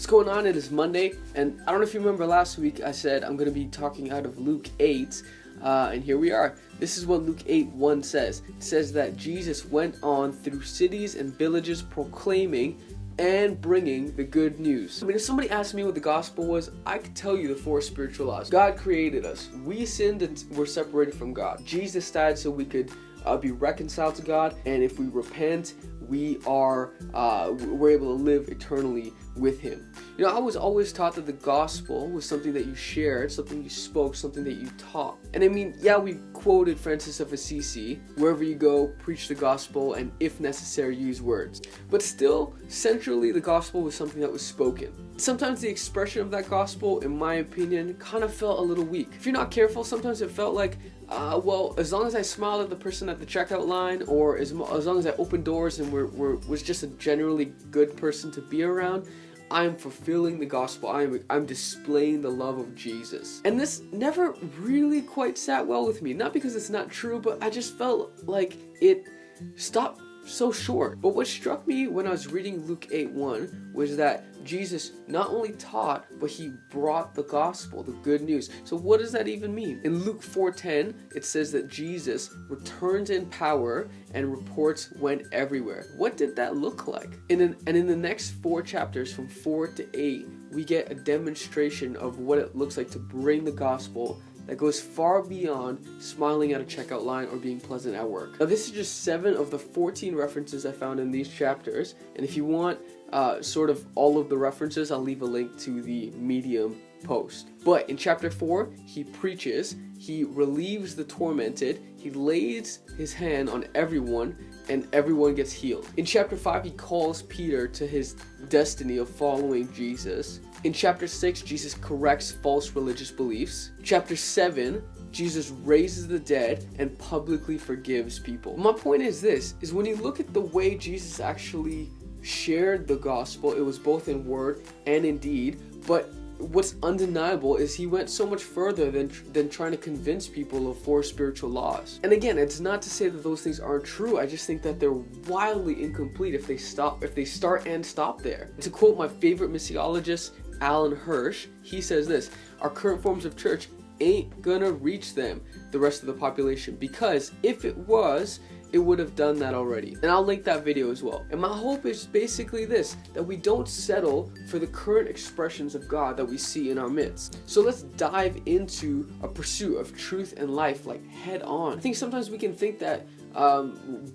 going on? It is Monday, and I don't know if you remember last week I said I'm going to be talking out of Luke 8, and here we are. This is what Luke 8:1 says. It says that Jesus went on through cities and villages proclaiming and bringing the good news. I mean, if somebody asked me what the gospel was, I could tell you the 4 spiritual laws. God created us. We sinned and were separated from God. Jesus died so we could be reconciled to God, and if we repent, we're able to live eternally with Him. You know, I was always taught that the gospel was something that you shared, something you spoke, something that you taught. And I mean, yeah, we quoted Francis of Assisi, wherever you go, preach the gospel, and if necessary, use words. But still, centrally, the gospel was something that was spoken. Sometimes the expression of that gospel, in my opinion, kind of felt a little weak. If you're not careful, sometimes it felt like, well, as long as I smiled at the person at the checkout line, or as long as I opened doors and was just a generally good person to be around, I'm fulfilling the gospel. I'm displaying the love of Jesus. And this never really quite sat well with me. Not because it's not true, but I just felt like it stopped so short. But what struck me when I was reading Luke 8:1 was that Jesus not only taught, but He brought the gospel, the good news. So what does that even mean? In Luke 4:10, it says that Jesus returns in power and reports went everywhere. What did that look like? And in the next 4 chapters, from 4 to 8, we get a demonstration of what it looks like to bring the gospel that goes far beyond smiling at a checkout line or being pleasant at work. Now, this is just 7 of the 14 references I found in these chapters, and if you want sort of all of the references, I'll leave a link to the Medium post. But in chapter 4, He preaches, He relieves the tormented, He lays His hand on everyone, and everyone gets healed. In chapter 5, He calls Peter to his destiny of following Jesus. In chapter 6, Jesus corrects false religious beliefs. Chapter 7, Jesus raises the dead and publicly forgives people. My point is this, is when you look at the way Jesus actually shared the gospel, it was both in word and in deed, but what's undeniable is He went so much further than trying to convince people of 4 spiritual laws. And again, it's not to say that those things aren't true. I just think that they're wildly incomplete if they start and stop there. To quote my favorite missiologist, Alan Hirsch, he says this: our current forms of church ain't gonna reach them, the rest of the population, because if it was, it would have done that already. And I'll link that video as well. And my hope is basically this, that we don't settle for the current expressions of God that we see in our midst. So let's dive into a pursuit of truth and life, like head on. I think sometimes we can think that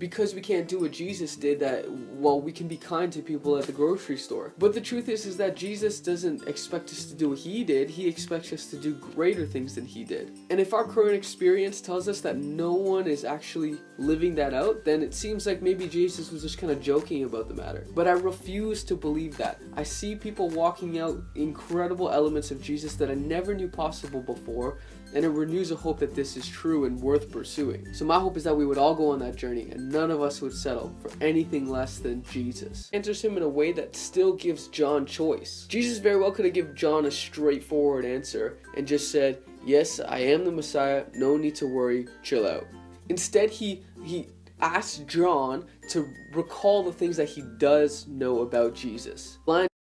because we can't do what Jesus did, that, well, we can be kind to people at the grocery store. But the truth is that Jesus doesn't expect us to do what He did. He expects us to do greater things than He did. And if our current experience tells us that no one is actually living that out, then it seems like maybe Jesus was just kind of joking about the matter. But I refuse to believe that. I see people walking out incredible elements of Jesus that I never knew possible before, and it renews a hope that this is true and worth pursuing. So my hope is that we would all go on that journey and none of us would settle for anything less than Jesus. Answers him in a way that still gives John choice. Jesus very well could have given John a straightforward answer and just said, yes, I am the Messiah, no need to worry, chill out. Instead, he asked John to recall the things that he does know about Jesus. Blind